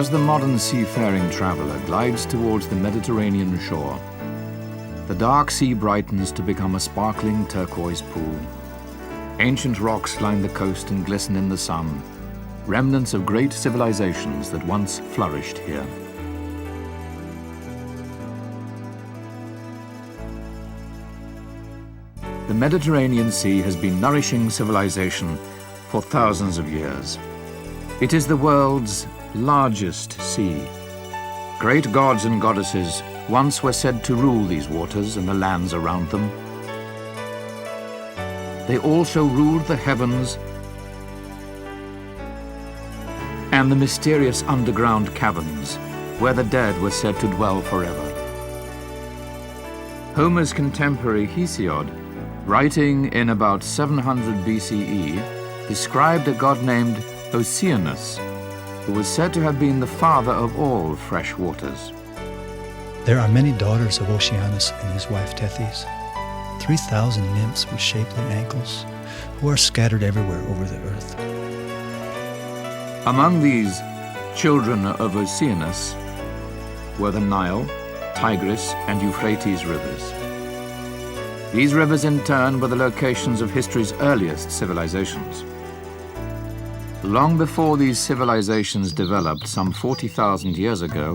As the modern seafaring traveller glides towards the Mediterranean shore, the dark sea brightens to become a sparkling turquoise pool. Ancient rocks line the coast and glisten in the sun, remnants of great civilizations that once flourished here. The Mediterranean Sea has been nourishing civilization for thousands of years. It is the world's largest sea. Great gods and goddesses once were said to rule these waters and the lands around them. They also ruled the heavens and the mysterious underground caverns where the dead were said to dwell forever. Homer's contemporary Hesiod, writing in about 700 BCE, described a god named Oceanus, who was said to have been the father of all fresh waters. There are many daughters of Oceanus and his wife Tethys, 3,000 nymphs with shapely ankles, who are scattered everywhere over the earth. Among these children of Oceanus were the Nile, Tigris, and Euphrates rivers. These rivers in turn were the locations of history's earliest civilizations. Long before these civilizations developed some 40,000 years ago,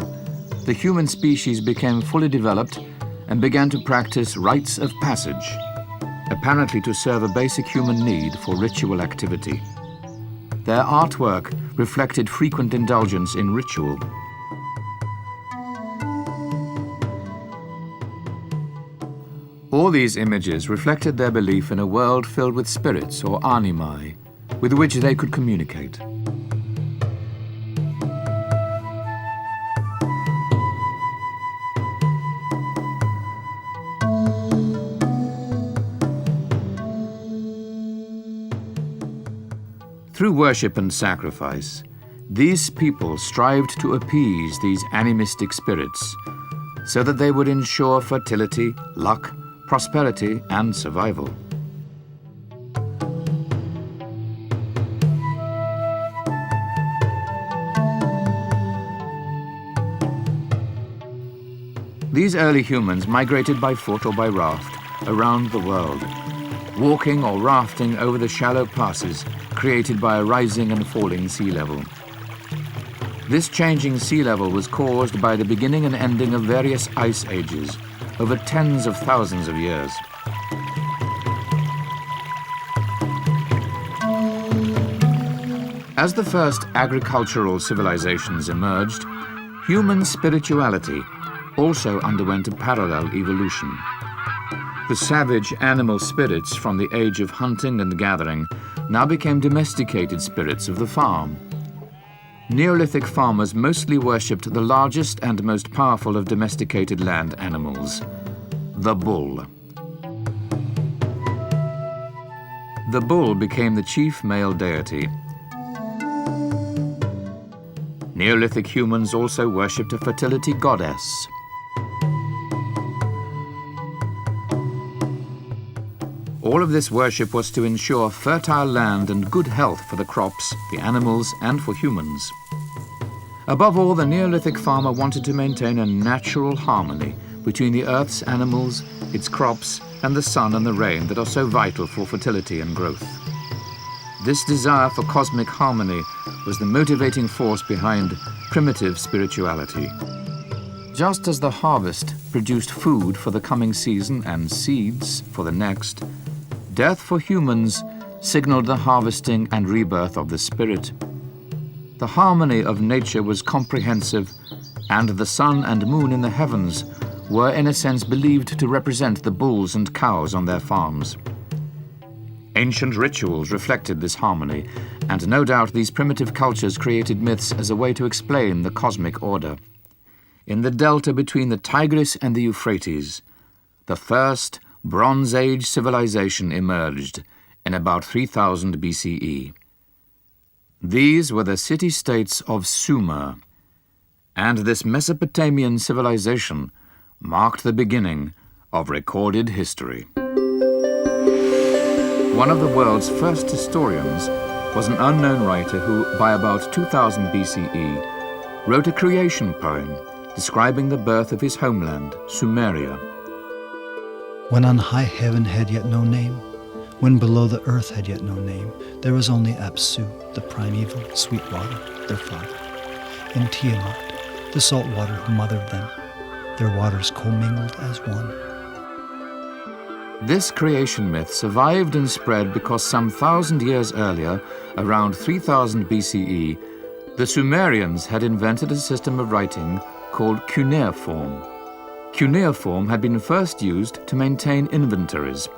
the human species became fully developed and began to practice rites of passage, apparently to serve a basic human need for ritual activity. Their artwork reflected frequent indulgence in ritual. All these images reflected their belief in a world filled with spirits or animae, with which they could communicate. Through worship and sacrifice, these people strived to appease these animistic spirits so that they would ensure fertility, luck, prosperity, and survival. These early humans migrated by foot or by raft around the world, walking or rafting over the shallow passes created by a rising and falling sea level. This changing sea level was caused by the beginning and ending of various ice ages over tens of thousands of years. As the first agricultural civilizations emerged, human spirituality also underwent a parallel evolution. The savage animal spirits from the age of hunting and gathering now became domesticated spirits of the farm. Neolithic farmers mostly worshipped the largest and most powerful of domesticated land animals, the bull. The bull became the chief male deity. Neolithic humans also worshipped a fertility goddess. All of this worship was to ensure fertile land and good health for the crops, the animals, and for humans. Above all, the Neolithic farmer wanted to maintain a natural harmony between the earth's animals, its crops, and the sun and the rain that are so vital for fertility and growth. This desire for cosmic harmony was the motivating force behind primitive spirituality. Just as the harvest produced food for the coming season and seeds for the next, death for humans signaled the harvesting and rebirth of the spirit. The harmony of nature was comprehensive, and the sun and moon in the heavens were in a sense believed to represent the bulls and cows on their farms. Ancient rituals reflected this harmony, and no doubt these primitive cultures created myths as a way to explain the cosmic order. In the delta between the Tigris and the Euphrates, the first Bronze Age civilization emerged in about 3000 BCE. These were the city-states of Sumer, and this Mesopotamian civilization marked the beginning of recorded history. One of the world's first historians was an unknown writer who, by about 2000 BCE, wrote a creation poem describing the birth of his homeland, Sumeria. When on high heaven had yet no name, when below the earth had yet no name, there was only Apsu, the primeval, sweet water, their father, and Tiamat, the salt water who mothered them, their waters commingled as one. This creation myth survived and spread because some 1,000 years earlier, around 3000 BCE, the Sumerians had invented a system of writing called cuneiform. Cuneiform had been first used to maintain inventories,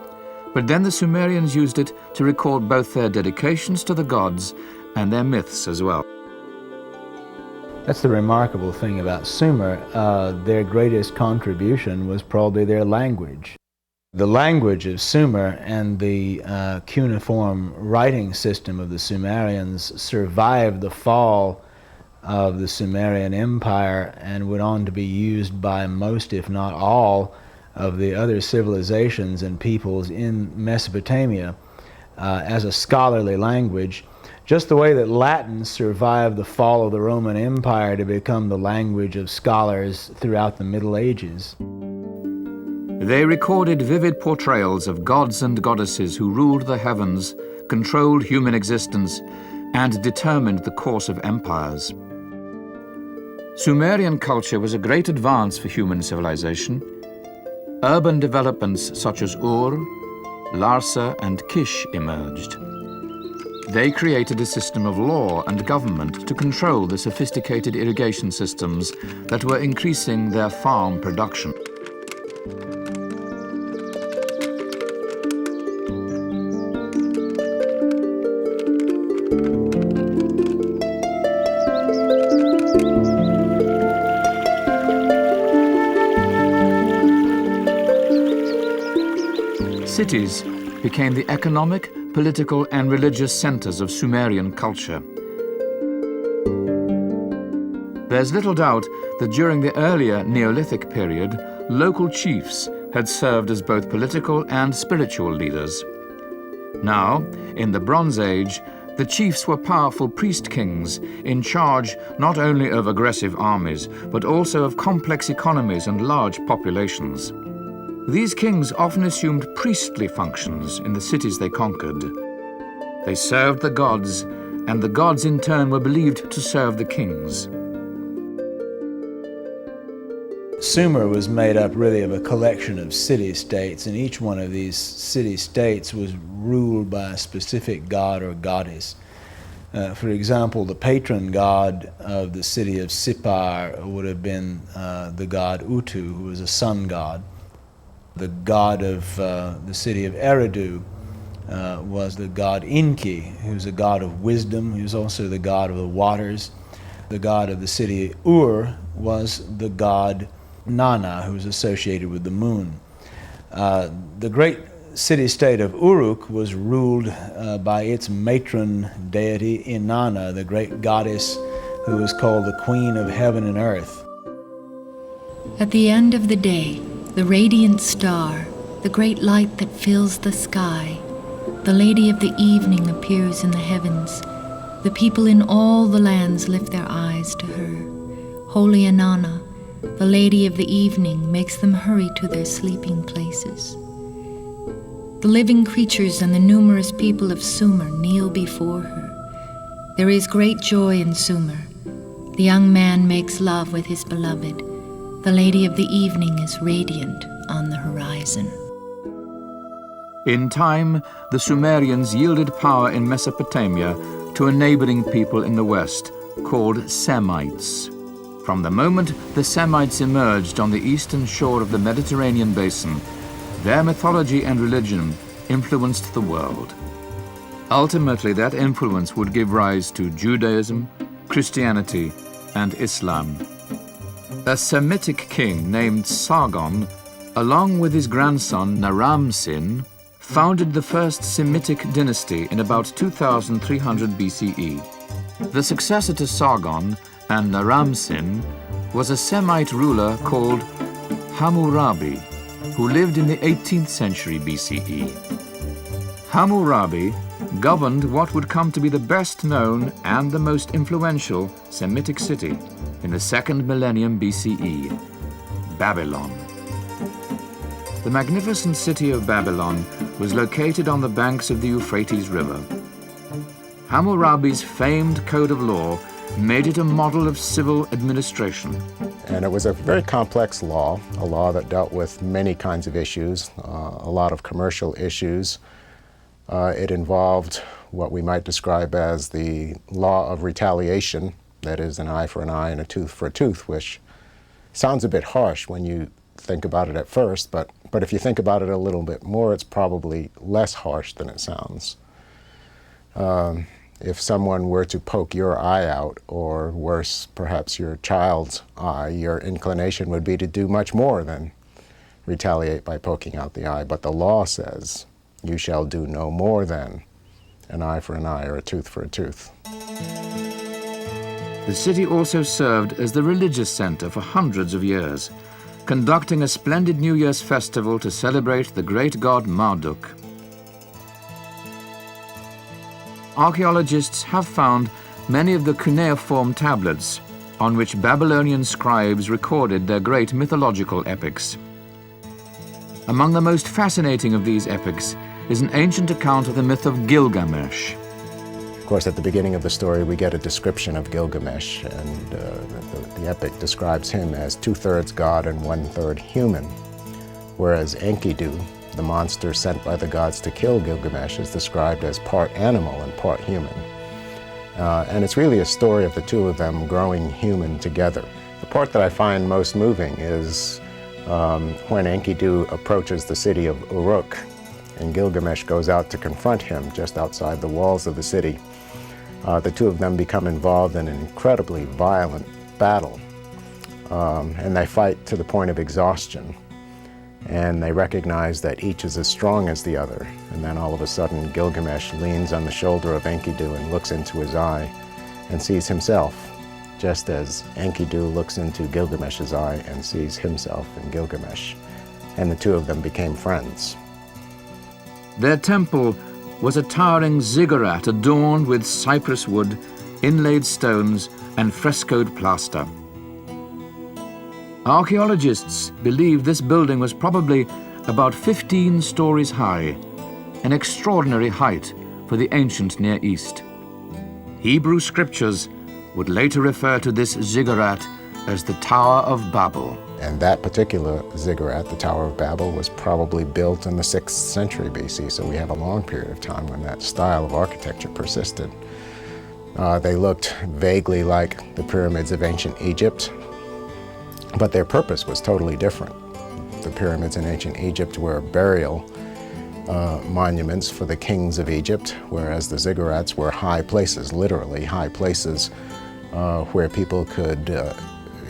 but then the Sumerians used it to record both their dedications to the gods and their myths as well. That's the remarkable thing about Sumer. Their greatest contribution was probably their language. The language of Sumer and the cuneiform writing system of the Sumerians survived the fall of the Sumerian Empire and went on to be used by most, if not all, of the other civilizations and peoples in Mesopotamia as a scholarly language, just the way that Latin survived the fall of the Roman Empire to become the language of scholars throughout the Middle Ages. They recorded vivid portrayals of gods and goddesses who ruled the heavens, controlled human existence, and determined the course of empires. Sumerian culture was a great advance for human civilization. Urban developments such as Ur, Larsa, and Kish emerged. They created a system of law and government to control the sophisticated irrigation systems that were increasing their farm production. Cities became the economic, political, and religious centers of Sumerian culture. There's little doubt that during the earlier Neolithic period, local chiefs had served as both political and spiritual leaders. Now, in the Bronze Age, the chiefs were powerful priest-kings in charge not only of aggressive armies, but also of complex economies and large populations. These kings often assumed priestly functions in the cities they conquered. They served the gods, and the gods in turn were believed to serve the kings. Sumer was made up really of a collection of city-states, and each one of these city-states was ruled by a specific god or goddess. For example, the patron god of the city of Sippar would have been the god Utu, who was a sun god. The god of the city of Eridu was the god Enki, who was a god of wisdom. He was also the god of the waters. The god of the city Ur was the god Nana, who was associated with the moon. The great city-state of Uruk was ruled by its matron deity Inanna, the great goddess who was called the Queen of Heaven and Earth. At the end of the day, the radiant star, the great light that fills the sky, the Lady of the Evening appears in the heavens. The people in all the lands lift their eyes to her. Holy Inanna, the Lady of the Evening, makes them hurry to their sleeping places. The living creatures and the numerous people of Sumer kneel before her. There is great joy in Sumer. The young man makes love with his beloved. The lady of the evening is radiant on the horizon. In time, the Sumerians yielded power in Mesopotamia to a neighboring people in the west called Semites. From the moment the Semites emerged on the eastern shore of the Mediterranean Basin, their mythology and religion influenced the world. Ultimately, that influence would give rise to Judaism, Christianity, and Islam. A Semitic king named Sargon, along with his grandson Naram-Sin, founded the first Semitic dynasty in about 2300 BCE. The successor to Sargon and Naram-Sin was a Semite ruler called Hammurabi, who lived in the 18th century BCE. Hammurabi governed what would come to be the best known and the most influential Semitic city in the second millennium BCE, Babylon. The magnificent city of Babylon was located on the banks of the Euphrates River. Hammurabi's famed code of law made it a model of civil administration. And it was a very complex law, a law that dealt with many kinds of issues, a lot of commercial issues. It involved what we might describe as the law of retaliation, that is, an eye for an eye and a tooth for a tooth, which sounds a bit harsh when you think about it at first, but if you think about it a little bit more, it's probably less harsh than it sounds. If someone were to poke your eye out, or worse, perhaps your child's eye, your inclination would be to do much more than retaliate by poking out the eye. But the law says, you shall do no more than an eye for an eye or a tooth for a tooth. The city also served as the religious center for hundreds of years, conducting a splendid New Year's festival to celebrate the great god Marduk. Archaeologists have found many of the cuneiform tablets on which Babylonian scribes recorded their great mythological epics. Among the most fascinating of these epics is an ancient account of the myth of Gilgamesh. Of course, at the beginning of the story, we get a description of Gilgamesh, and the epic describes him as 2/3 god and 1/3 human, whereas Enkidu, the monster sent by the gods to kill Gilgamesh, is described as part animal and part human. And it's really a story of the two of them growing human together. The part that I find most moving is when Enkidu approaches the city of Uruk, and Gilgamesh goes out to confront him just outside the walls of the city. The two of them become involved in an incredibly violent battle, and they fight to the point of exhaustion. And they recognize that each is as strong as the other. And then all of a sudden, Gilgamesh leans on the shoulder of Enkidu and looks into his eye and sees himself, just as Enkidu looks into Gilgamesh's eye and sees himself in Gilgamesh. And the two of them became friends. Their temple was a towering ziggurat adorned with cypress wood, inlaid stones, and frescoed plaster. Archaeologists believe this building was probably about 15 stories high, an extraordinary height for the ancient Near East. Hebrew scriptures would later refer to this ziggurat as the Tower of Babel. And that particular ziggurat, the Tower of Babel, was probably built in the 6th century BC, so we have a long period of time when that style of architecture persisted. They looked vaguely like the pyramids of ancient Egypt, but their purpose was totally different. The pyramids in ancient Egypt were burial monuments for the kings of Egypt, whereas the ziggurats were high places, literally high places, where people could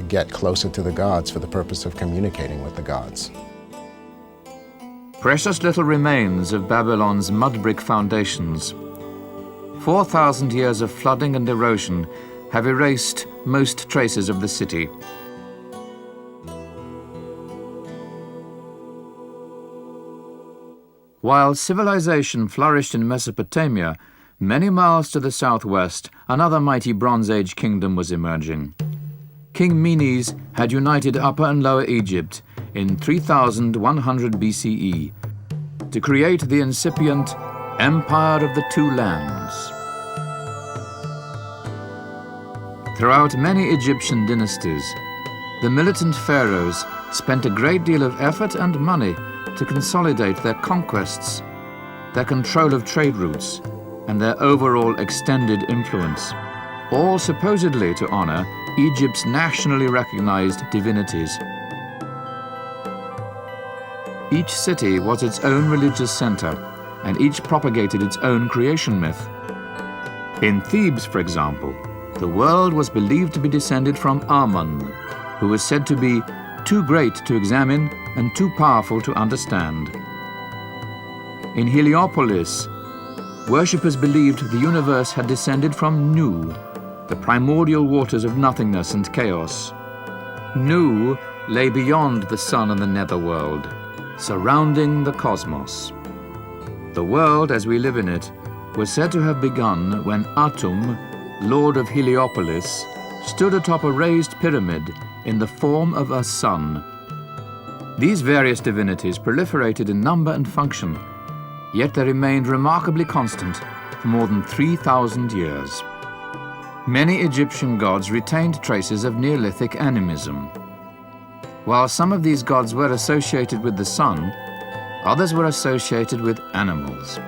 get closer to the gods for the purpose of communicating with the gods. Precious little remains of Babylon's mud brick foundations. 4,000 years of flooding and erosion have erased most traces of the city. While civilization flourished in Mesopotamia, many miles to the southwest, another mighty Bronze Age kingdom was emerging. King Menes had united Upper and Lower Egypt in 3100 BCE, to create the incipient Empire of the Two Lands. Throughout many Egyptian dynasties, the militant pharaohs spent a great deal of effort and money to consolidate their conquests, their control of trade routes, and their overall extended influence, all supposedly to honor Egypt's nationally recognized divinities. Each city was its own religious center, and each propagated its own creation myth. In Thebes, for example, the world was believed to be descended from Amun, who was said to be too great to examine and too powerful to understand. In Heliopolis, worshippers believed the universe had descended from Nu, the primordial waters of nothingness and chaos. Nu lay beyond the sun and the netherworld, surrounding the cosmos. The world as we live in it was said to have begun when Atum, lord of Heliopolis, stood atop a raised pyramid in the form of a sun. These various divinities proliferated in number and function, yet they remained remarkably constant for more than 3,000 years. Many Egyptian gods retained traces of Neolithic animism. While some of these gods were associated with the sun, others were associated with animals.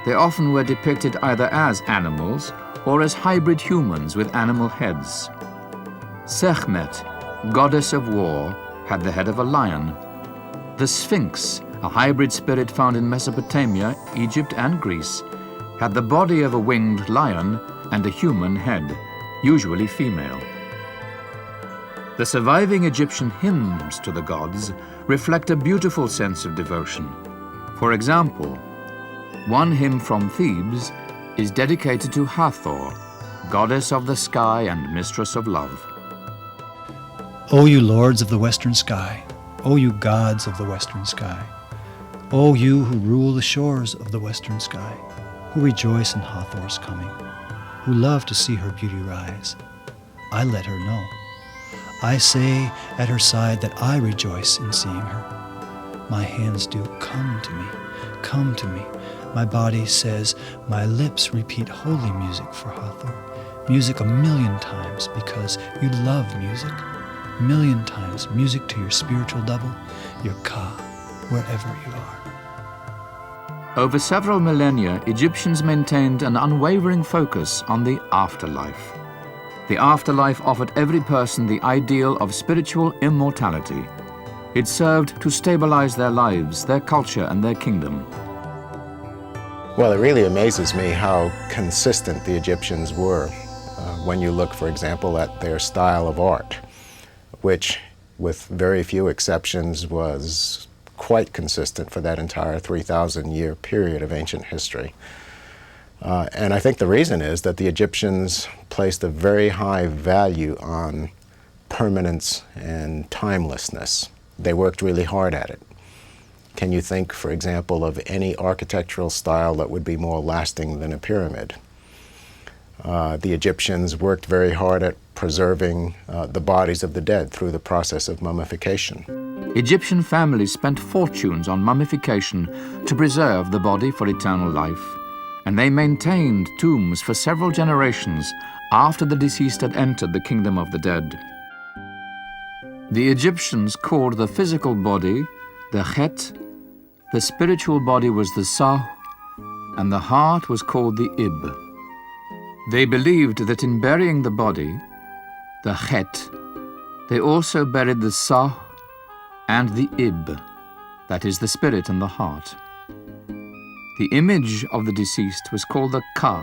They often were depicted either as animals or as hybrid humans with animal heads. Sekhmet, goddess of war, had the head of a lion. The Sphinx, a hybrid spirit found in Mesopotamia, Egypt, and Greece, had the body of a winged lion and a human head, usually female. The surviving Egyptian hymns to the gods reflect a beautiful sense of devotion. For example, one hymn from Thebes is dedicated to Hathor, goddess of the sky and mistress of love. O you lords of the western sky, O you gods of the western sky, O you who rule the shores of the western sky, who rejoice in Hathor's coming, who love to see her beauty rise, I let her know. I say at her side that I rejoice in seeing her. My hands do, come to me, come to me. My body says, my lips repeat holy music for Hathor, music 1,000,000 times because you love music. 1,000,000 times music to your spiritual double, your Ka, wherever you are. Over several millennia, Egyptians maintained an unwavering focus on the afterlife. The afterlife offered every person the ideal of spiritual immortality. It served to stabilize their lives, their culture, and their kingdom. Well, it really amazes me how consistent the Egyptians were when you look, for example, at their style of art, which, with very few exceptions, was quite consistent for that entire 3,000-year period of ancient history. And I think the reason is that the Egyptians placed a very high value on permanence and timelessness. They worked really hard at it. Can you think, for example, of any architectural style that would be more lasting than a pyramid? The Egyptians worked very hard at preserving the bodies of the dead through the process of mummification. Egyptian families spent fortunes on mummification to preserve the body for eternal life, and they maintained tombs for several generations after the deceased had entered the kingdom of the dead. The Egyptians called the physical body the Chet, the spiritual body was the Sah, and the heart was called the Ib. They believed that in burying the body, the Chet, they also buried the Sah and the Ib, that is the spirit and the heart. The image of the deceased was called the Ka,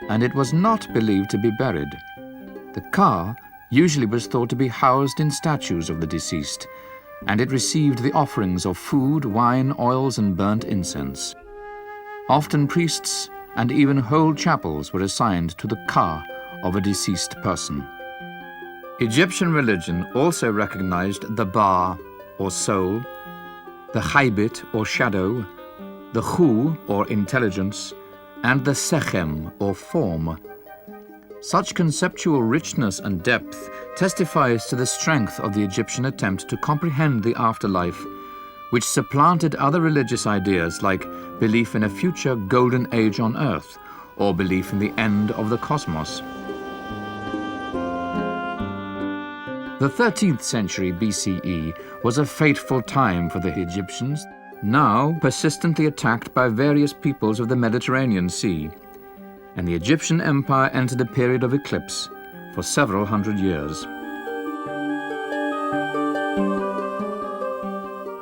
and it was not believed to be buried. The Ka usually was thought to be housed in statues of the deceased, and it received the offerings of food, wine, oils, and burnt incense. Often priests and even whole chapels were assigned to the Ka of a deceased person. Egyptian religion also recognized the Ba, or soul, the Chaybit, or shadow, the Khu, or intelligence, and the Sechem, or form. Such conceptual richness and depth testifies to the strength of the Egyptian attempt to comprehend the afterlife, which supplanted other religious ideas like belief in a future golden age on Earth or belief in the end of the cosmos. The 13th century BCE was a fateful time for the Egyptians, now persistently attacked by various peoples of the Mediterranean Sea, and the Egyptian Empire entered a period of eclipse for several hundred years.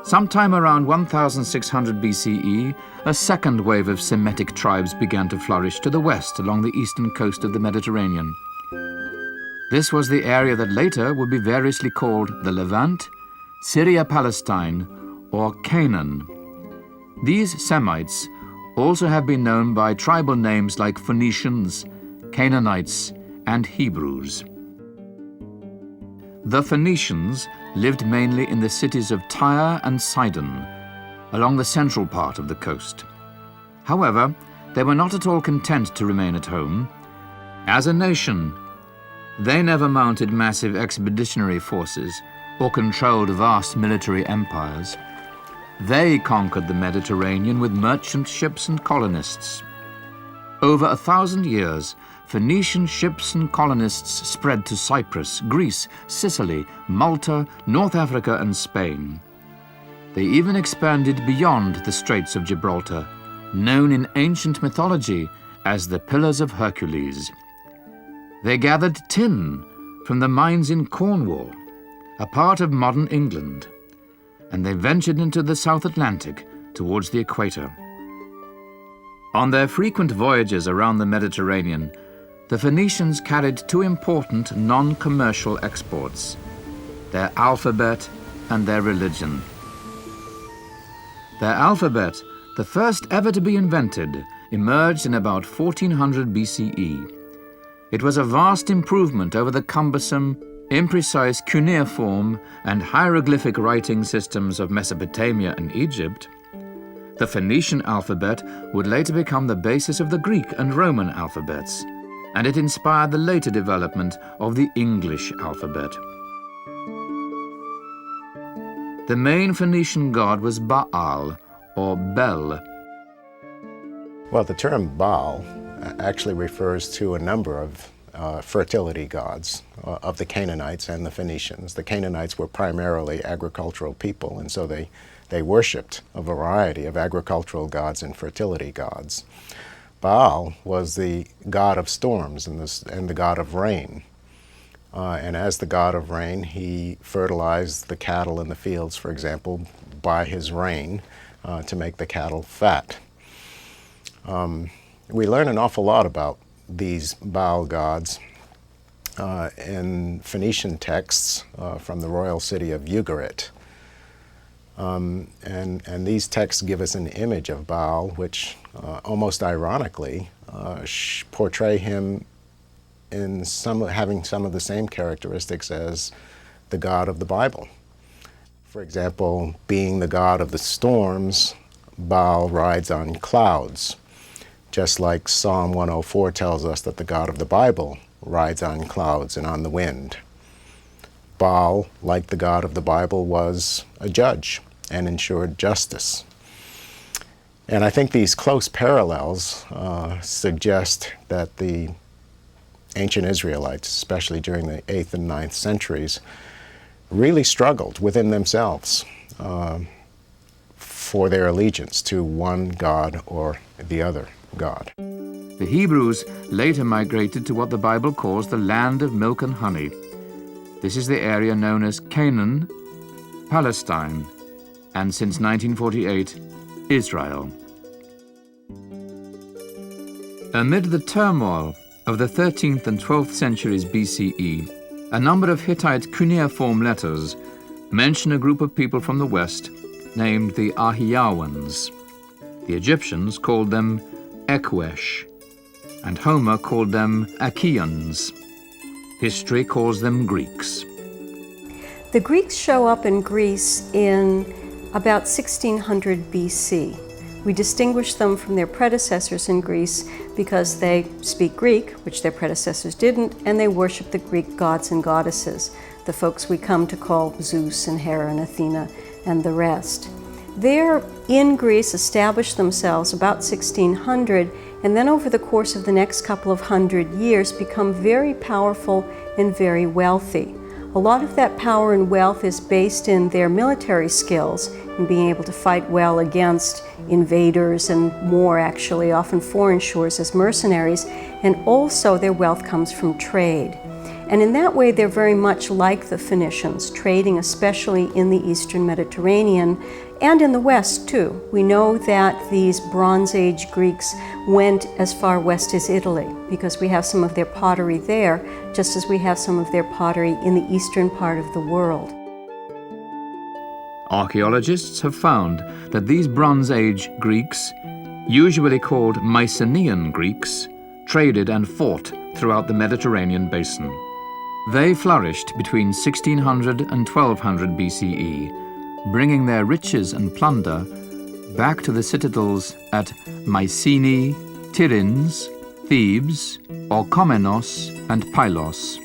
Sometime around 1600 BCE, a second wave of Semitic tribes began to flourish to the west along the eastern coast of the Mediterranean. This was the area that later would be variously called the Levant, Syria-Palestine, or Canaan. These Semites also have been known by tribal names like Phoenicians, Canaanites, and Hebrews. The Phoenicians lived mainly in the cities of Tyre and Sidon, along the central part of the coast. However, they were not at all content to remain at home. As a nation, they never mounted massive expeditionary forces or controlled vast military empires. They conquered the Mediterranean with merchant ships and colonists. Over 1,000 years, Phoenician ships and colonists spread to Cyprus, Greece, Sicily, Malta, North Africa, and Spain. They even expanded beyond the Straits of Gibraltar, known in ancient mythology as the Pillars of Hercules. They gathered tin from the mines in Cornwall, a part of modern England, and they ventured into the South Atlantic towards the equator. On their frequent voyages around the Mediterranean, the Phoenicians carried two important non-commercial exports: their alphabet and their religion. Their alphabet, the first ever to be invented, emerged in about 1400 BCE. It was a vast improvement over the cumbersome, imprecise cuneiform and hieroglyphic writing systems of Mesopotamia and Egypt. The Phoenician alphabet would later become the basis of the Greek and Roman alphabets, and it inspired the later development of the English alphabet. The main Phoenician god was Baal, or Bel. Well, the term Baal actually refers to a number of fertility gods of the Canaanites and the Phoenicians. The Canaanites were primarily agricultural people, and so they worshipped a variety of agricultural gods and fertility gods. Baal was the god of storms and the god of rain. And as the god of rain, he fertilized the cattle in the fields, for example, by his rain to make the cattle fat. We learn an awful lot about these Baal gods in Phoenician texts from the royal city of Ugarit. And these texts give us an image of Baal, which almost ironically portray him in having some of the same characteristics as the God of the Bible. For example, being the god of the storms, Baal rides on clouds, just like Psalm 104 tells us that the God of the Bible rides on clouds and on the wind. Baal, like the God of the Bible, was a judge and ensured justice. And I think these close parallels suggest that the ancient Israelites, especially during the 8th and 9th centuries, really struggled within themselves for their allegiance to one God or the other God. The Hebrews later migrated to what the Bible calls the land of milk and honey. This is the area known as Canaan, Palestine, and since 1948, Israel. Amid the turmoil of the 13th and 12th centuries BCE, a number of Hittite cuneiform letters mention a group of people from the west named the Ahiawans. The Egyptians called them Ekwesh, and Homer called them Achaeans. History calls them Greeks. The Greeks show up in Greece in about 1600 BC. We distinguish them from their predecessors in Greece because they speak Greek, which their predecessors didn't, and they worship the Greek gods and goddesses, the folks we come to call Zeus and Hera and Athena and the rest. They're in Greece, established themselves about 1600, and then over the course of the next couple of hundred years become very powerful and very wealthy. A lot of that power and wealth is based in their military skills and being able to fight well against invaders and more, actually, often foreign shores as mercenaries, and also their wealth comes from trade. And in that way, they're very much like the Phoenicians, trading especially in the Eastern Mediterranean and in the West, too. We know that these Bronze Age Greeks went as far west as Italy because we have some of their pottery there, just as we have some of their pottery in the eastern part of the world. Archaeologists have found that these Bronze Age Greeks, usually called Mycenaean Greeks, traded and fought throughout the Mediterranean Basin. They flourished between 1600 and 1200 BCE, bringing their riches and plunder back to the citadels at Mycenae, Tiryns, Thebes, Orchomenos, and Pylos.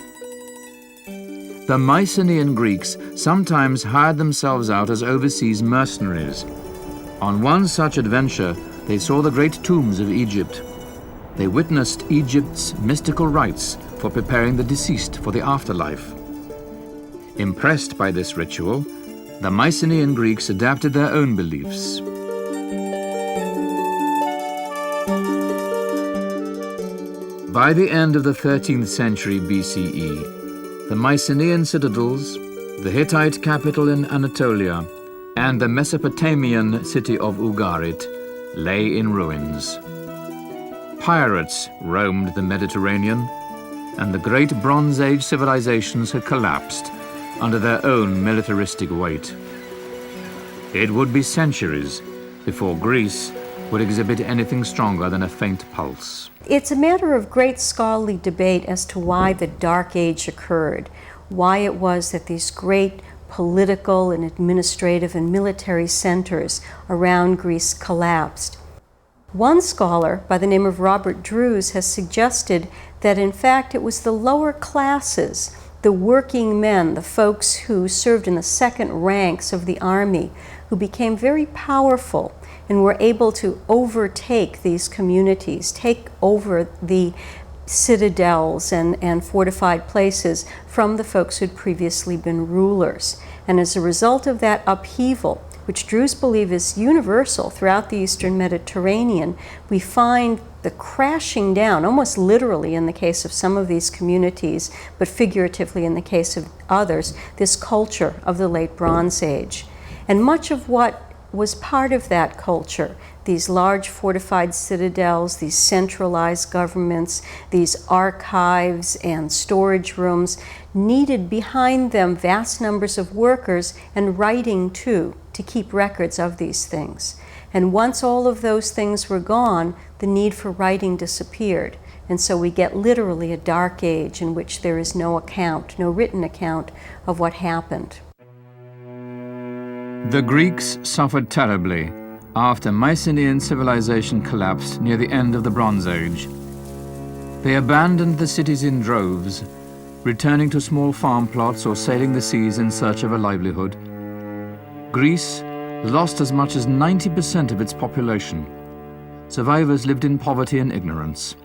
The Mycenaean Greeks sometimes hired themselves out as overseas mercenaries. On one such adventure, they saw the great tombs of Egypt. They witnessed Egypt's mystical rites for preparing the deceased for the afterlife. Impressed by this ritual, the Mycenaean Greeks adapted their own beliefs. By the end of the 13th century BCE, the Mycenaean citadels, the Hittite capital in Anatolia, and the Mesopotamian city of Ugarit lay in ruins. Pirates roamed the Mediterranean, and the great Bronze Age civilizations had collapsed under their own militaristic weight. It would be centuries before Greece would exhibit anything stronger than a faint pulse. It's a matter of great scholarly debate as to why the Dark Age occurred, why it was that these great political and administrative and military centers around Greece collapsed. One scholar by the name of Robert Drews has suggested that in fact it was the lower classes, the working men, the folks who served in the second ranks of the army, who became very powerful and were able to overtake these communities, take over the citadels and fortified places from the folks who'd previously been rulers. And as a result of that upheaval, which Drews believe is universal throughout the Eastern Mediterranean, we find the crashing down, almost literally in the case of some of these communities, but figuratively in the case of others, this culture of the Late Bronze Age. And much of what was part of that culture, these large fortified citadels, these centralized governments, these archives and storage rooms, needed behind them vast numbers of workers and writing too, to keep records of these things. And once all of those things were gone, the need for writing disappeared. And so we get literally a dark age in which there is no account, no written account of what happened. The Greeks suffered terribly after Mycenaean civilization collapsed near the end of the Bronze Age. They abandoned the cities in droves, returning to small farm plots or sailing the seas in search of a livelihood. Greece lost as much as 90% of its population. Survivors lived in poverty and ignorance.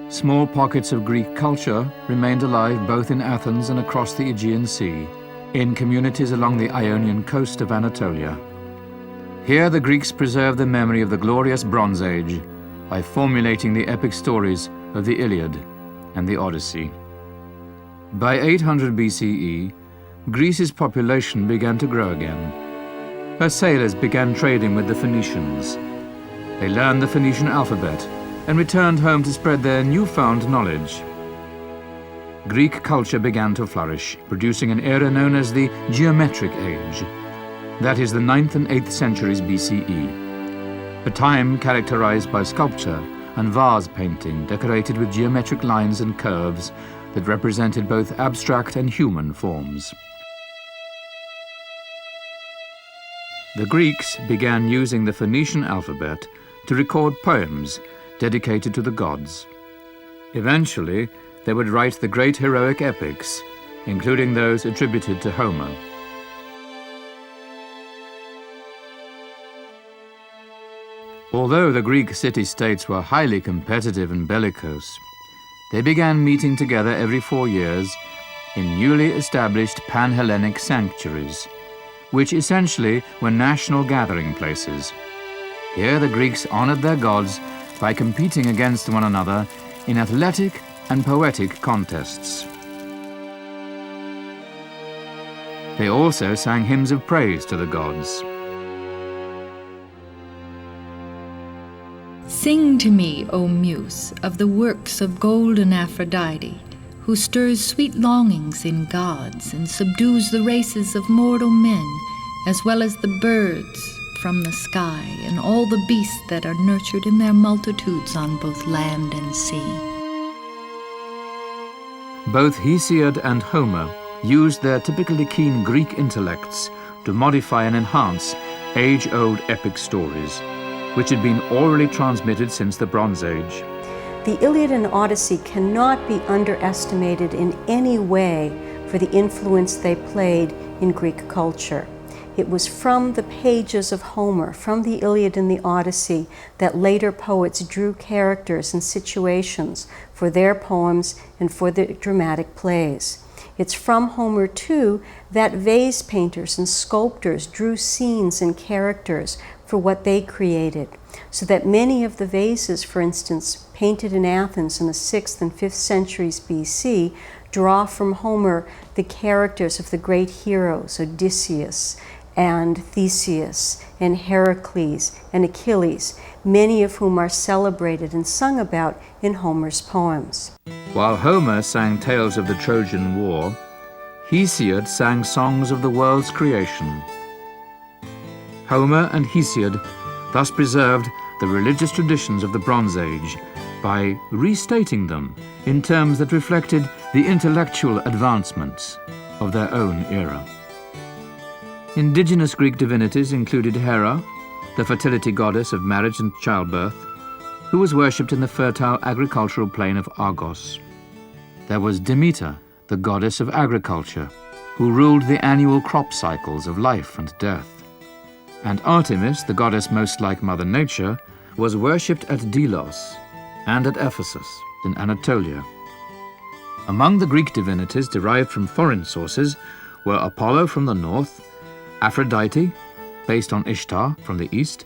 Small pockets of Greek culture remained alive both in Athens and across the Aegean Sea, in communities along the Ionian coast of Anatolia. Here the Greeks preserved the memory of the glorious Bronze Age by formulating the epic stories of the Iliad and the Odyssey. By 800 BCE, Greece's population began to grow again. Her sailors began trading with the Phoenicians. They learned the Phoenician alphabet and returned home to spread their newfound knowledge. Greek culture began to flourish, producing an era known as the Geometric Age. That is the 9th and 8th centuries BCE, a time characterized by sculpture and vase painting decorated with geometric lines and curves that represented both abstract and human forms. The Greeks began using the Phoenician alphabet to record poems dedicated to the gods. Eventually, they would write the great heroic epics, including those attributed to Homer. Although the Greek city-states were highly competitive and bellicose, they began meeting together every 4 years in newly established pan-Hellenic sanctuaries, which essentially were national gathering places. Here the Greeks honored their gods by competing against one another in athletic and poetic contests. They also sang hymns of praise to the gods. Sing to me, O Muse, of the works of golden Aphrodite, who stirs sweet longings in gods and subdues the races of mortal men, as well as the birds from the sky and all the beasts that are nurtured in their multitudes on both land and sea. Both Hesiod and Homer used their typically keen Greek intellects to modify and enhance age-old epic stories, which had been orally transmitted since the Bronze Age. The Iliad and Odyssey cannot be underestimated in any way for the influence they played in Greek culture. It was from the pages of Homer, from the Iliad and the Odyssey, that later poets drew characters and situations for their poems and for their dramatic plays. It's from Homer, too, that vase painters and sculptors drew scenes and characters for what they created, so that many of the vases, for instance, painted in Athens in the 6th and 5th centuries BC, draw from Homer the characters of the great heroes, Odysseus and Theseus and Heracles and Achilles, many of whom are celebrated and sung about in Homer's poems. While Homer sang tales of the Trojan War, Hesiod sang songs of the world's creation. Homer and Hesiod thus preserved the religious traditions of the Bronze Age by restating them in terms that reflected the intellectual advancements of their own era. Indigenous Greek divinities included Hera, the fertility goddess of marriage and childbirth, who was worshipped in the fertile agricultural plain of Argos. There was Demeter, the goddess of agriculture, who ruled the annual crop cycles of life and death. And Artemis, the goddess most like Mother Nature, was worshipped at Delos and at Ephesus in Anatolia. Among the Greek divinities derived from foreign sources were Apollo from the north, Aphrodite, based on Ishtar from the east,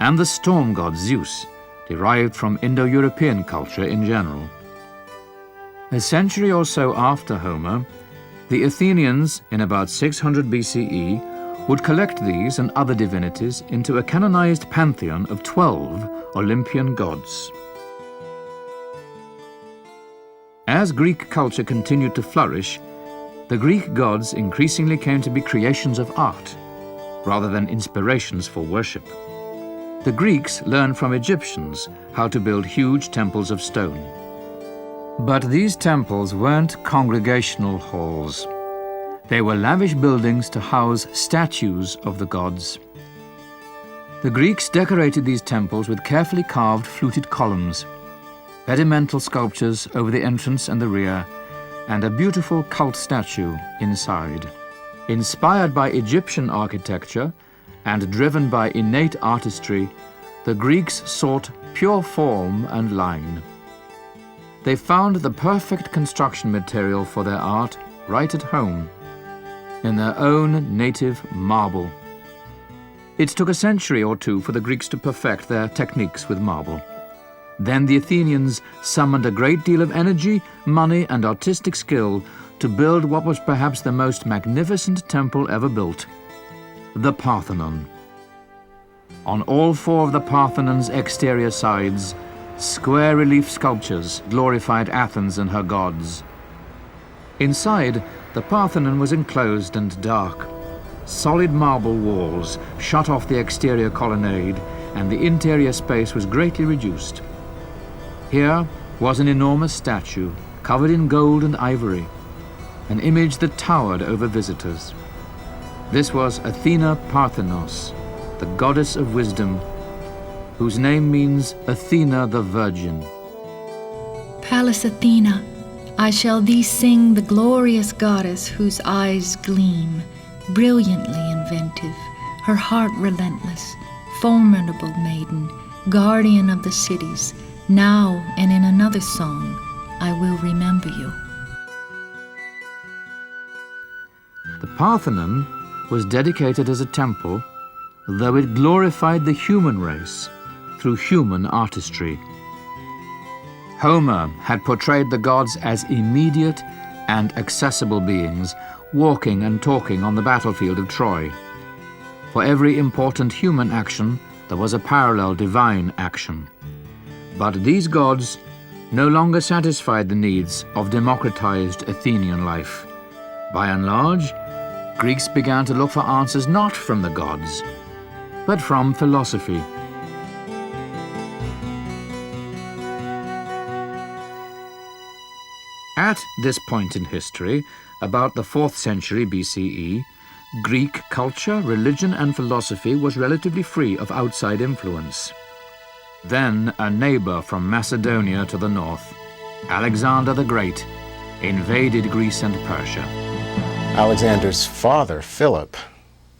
and the storm god Zeus, derived from Indo-European culture in general. A century or so after Homer, the Athenians, in about 600 BCE, would collect these and other divinities into a canonized pantheon of 12 Olympian gods. As Greek culture continued to flourish, the Greek gods increasingly came to be creations of art, rather than inspirations for worship. The Greeks learned from Egyptians how to build huge temples of stone. But these temples weren't congregational halls. They were lavish buildings to house statues of the gods. The Greeks decorated these temples with carefully carved fluted columns, pedimental sculptures over the entrance and the rear, and a beautiful cult statue inside. Inspired by Egyptian architecture and driven by innate artistry, the Greeks sought pure form and line. They found the perfect construction material for their art right at home, in their own native marble. It took a century or two for the Greeks to perfect their techniques with marble. Then the Athenians summoned a great deal of energy, money, and artistic skill to build what was perhaps the most magnificent temple ever built, the Parthenon. On all four of the Parthenon's exterior sides, square relief sculptures glorified Athens and her gods. Inside, the Parthenon was enclosed and dark. Solid marble walls shut off the exterior colonnade, and the interior space was greatly reduced. Here was an enormous statue covered in gold and ivory, an image that towered over visitors. This was Athena Parthenos, the goddess of wisdom, whose name means Athena the Virgin. Pallas Athena, I shall thee sing, the glorious goddess whose eyes gleam, brilliantly inventive, her heart relentless, formidable maiden, guardian of the cities, now and in another song, I will remember you. The Parthenon was dedicated as a temple, though it glorified the human race through human artistry. Homer had portrayed the gods as immediate and accessible beings, walking and talking on the battlefield of Troy. For every important human action, there was a parallel divine action. But these gods no longer satisfied the needs of democratized Athenian life. By and large, Greeks began to look for answers not from the gods, but from philosophy. At this point in history, about the 4th century BCE, Greek culture, religion, and philosophy was relatively free of outside influence. Then a neighbor from Macedonia to the north, Alexander the Great, invaded Greece and Persia. Alexander's father, Philip,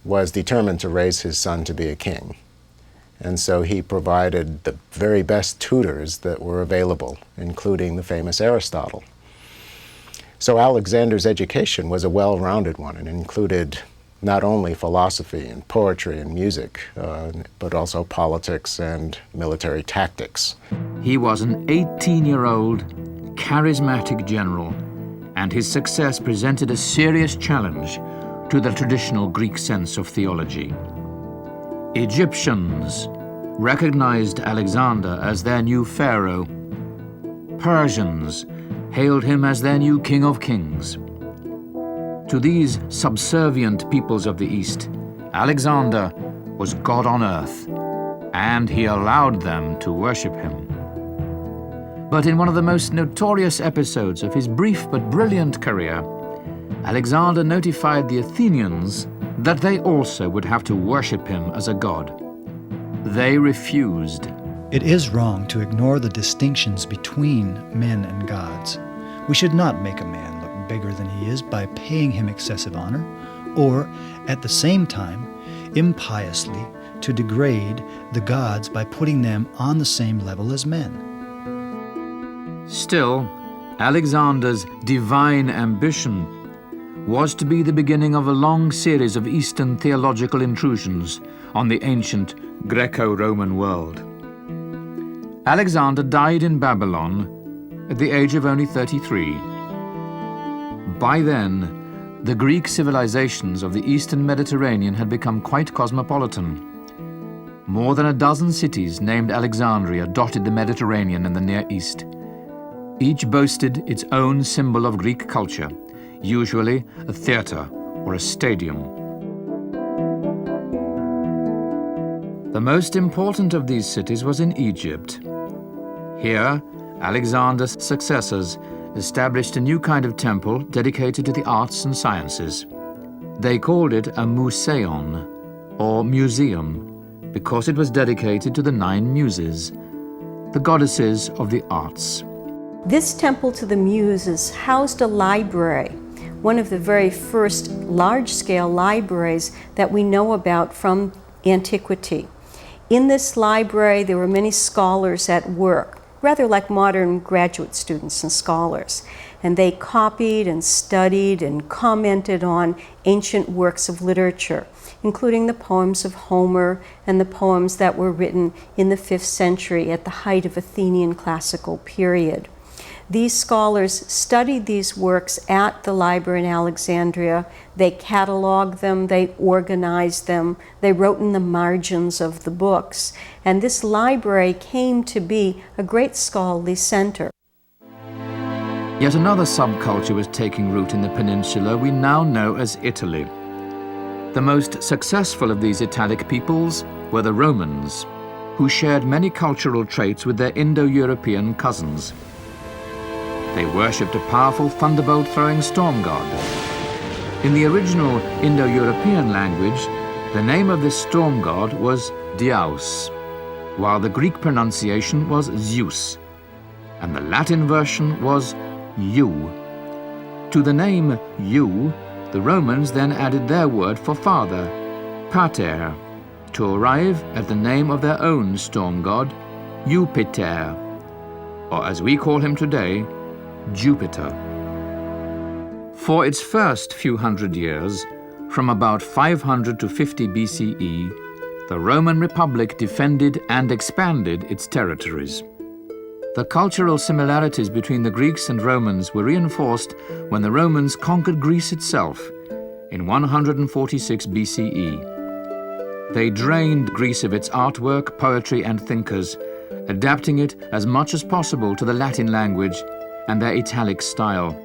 was determined to raise his son to be a king. And so he provided the very best tutors that were available, including the famous Aristotle. So Alexander's education was a well-rounded one and included not only philosophy and poetry and music, but also politics and military tactics. He was an 18-year-old, charismatic general, and his success presented a serious challenge to the traditional Greek sense of theology. Egyptians recognized Alexander as their new pharaoh. Persians hailed him as their new king of kings. To these subservient peoples of the East, Alexander was God on earth, and he allowed them to worship him. But in one of the most notorious episodes of his brief but brilliant career, Alexander notified the Athenians that they also would have to worship him as a god. They refused. It is wrong to ignore the distinctions between men and gods. We should not make a man look bigger than he is by paying him excessive honor, or, at the same time, impiously to degrade the gods by putting them on the same level as men. Still, Alexander's divine ambition was to be the beginning of a long series of Eastern theological intrusions on the ancient Greco-Roman world. Alexander died in Babylon at the age of only 33. By then, the Greek civilizations of the Eastern Mediterranean had become quite cosmopolitan. More than a dozen cities named Alexandria dotted the Mediterranean and the Near East. Each boasted its own symbol of Greek culture, usually a theater or a stadium. The most important of these cities was in Egypt. Here, Alexander's successors established a new kind of temple dedicated to the arts and sciences. They called it a museion, or museum, because it was dedicated to the 9 muses, the goddesses of the arts. This temple to the Muses housed a library, one of the very first large-scale libraries that we know about from antiquity. In this library, there were many scholars at work, rather like modern graduate students and scholars, and they copied and studied and commented on ancient works of literature, including the poems of Homer and the poems that were written in the 5th century at the height of Athenian classical period. These scholars studied these works at the library in Alexandria. They cataloged them, they organized them, they wrote in the margins of the books. And this library came to be a great scholarly center. Yet another subculture was taking root in the peninsula we now know as Italy. The most successful of these Italic peoples were the Romans, who shared many cultural traits with their Indo-European cousins. They worshipped a powerful thunderbolt-throwing storm god. In the original Indo-European language, the name of this storm god was Diaus, while the Greek pronunciation was Zeus, and the Latin version was Yu. To the name Yu, the Romans then added their word for father, pater, to arrive at the name of their own storm god, Jupiter, or as we call him today, Jupiter. For its first few hundred years, from about 500 to 50 BCE, the Roman Republic defended and expanded its territories. The cultural similarities between the Greeks and Romans were reinforced when the Romans conquered Greece itself in 146 BCE. They drained Greece of its artwork, poetry, and thinkers, adapting it as much as possible to the Latin language and their Italic style.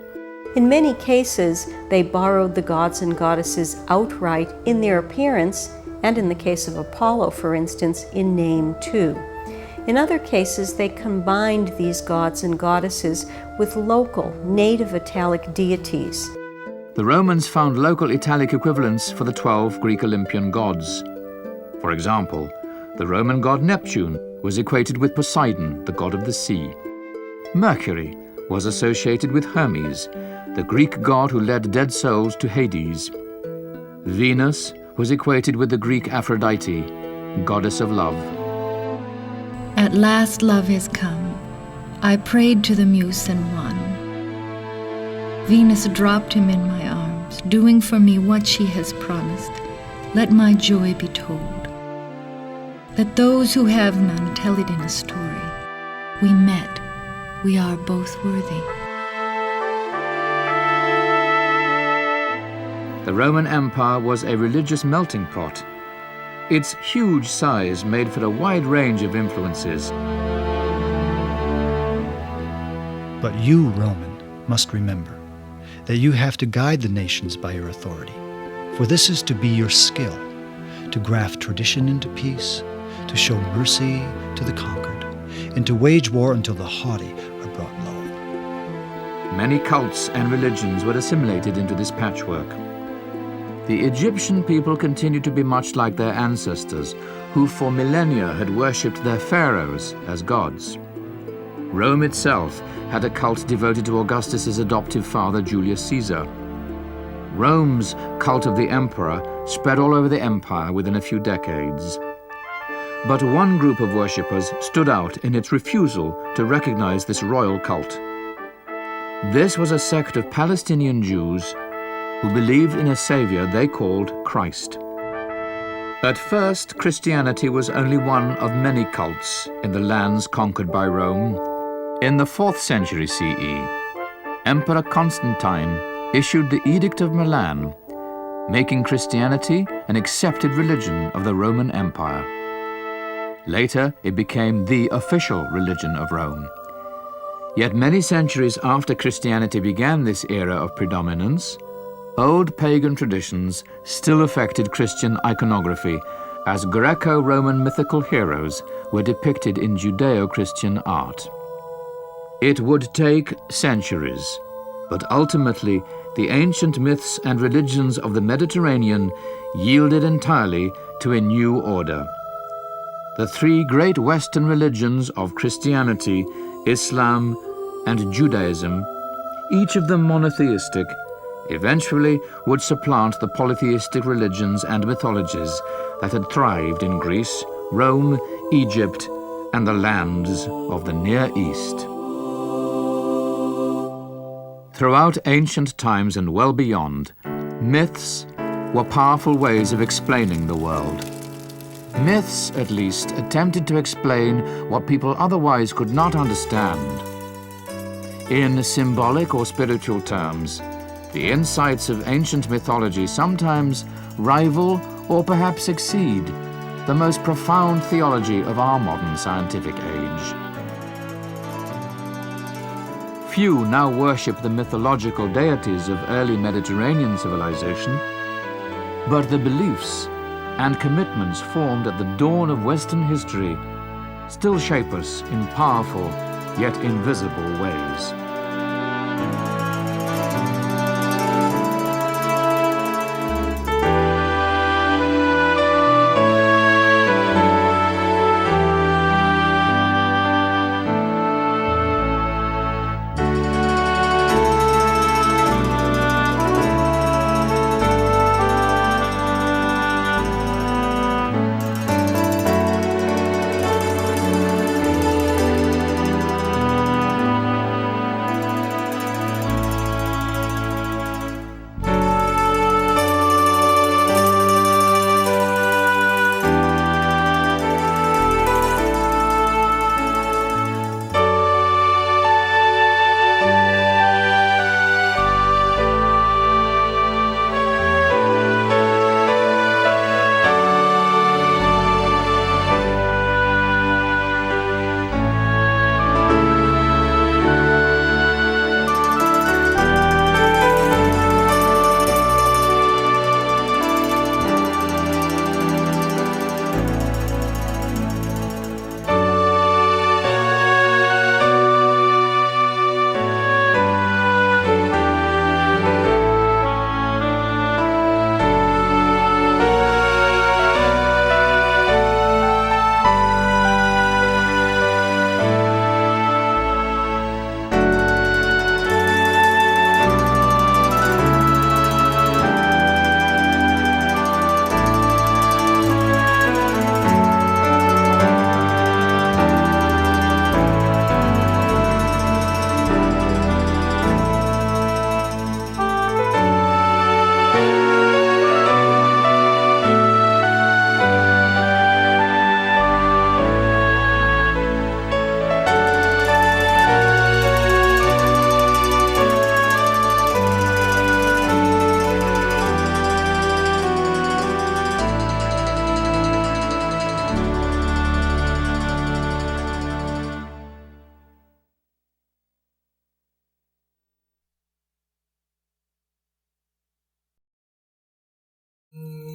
In many cases, they borrowed the gods and goddesses outright in their appearance, and in the case of Apollo, for instance, in name too. In other cases, they combined these gods and goddesses with local, native Italic deities. The Romans found local Italic equivalents for the 12 Greek Olympian gods. For example, the Roman god Neptune was equated with Poseidon, the god of the sea. Mercury was associated with Hermes, the Greek god who led dead souls to Hades. Venus was equated with the Greek Aphrodite, goddess of love. At last love has come. I prayed to the muse and won. Venus dropped him in my arms, doing for me what she has promised. Let my joy be told. Let those who have none tell it in a story. We met. We are both worthy. The Roman Empire was a religious melting pot. Its huge size made for a wide range of influences. But you, Roman, must remember that you have to guide the nations by your authority. For this is to be your skill, to graft tradition into peace, to show mercy to the conquered, and to wage war until the haughty are brought low. Many cults and religions were assimilated into this patchwork. The Egyptian people continued to be much like their ancestors, who for millennia had worshipped their pharaohs as gods. Rome itself had a cult devoted to Augustus's adoptive father, Julius Caesar. Rome's cult of the emperor spread all over the empire within a few decades. But one group of worshippers stood out in its refusal to recognize this royal cult. This was a sect of Palestinian Jews who believed in a savior they called Christ. At first, Christianity was only one of many cults in the lands conquered by Rome. In the 4th century CE, Emperor Constantine issued the Edict of Milan, making Christianity an accepted religion of the Roman Empire. Later, it became the official religion of Rome. Yet many centuries after Christianity began this era of predominance, old pagan traditions still affected Christian iconography, as Greco-Roman mythical heroes were depicted in Judeo-Christian art. It would take centuries, but ultimately the ancient myths and religions of the Mediterranean yielded entirely to a new order. The 3 great Western religions of Christianity, Islam, and Judaism, each of them monotheistic, eventually would supplant the polytheistic religions and mythologies that had thrived in Greece, Rome, Egypt, and the lands of the Near East. Throughout ancient times and well beyond, myths were powerful ways of explaining the world. Myths, at least, attempted to explain what people otherwise could not understand. In symbolic or spiritual terms, the insights of ancient mythology sometimes rival or perhaps exceed the most profound theology of our modern scientific age. Few now worship the mythological deities of early Mediterranean civilization, but the beliefs and commitments formed at the dawn of Western history still shape us in powerful yet invisible ways. Mm.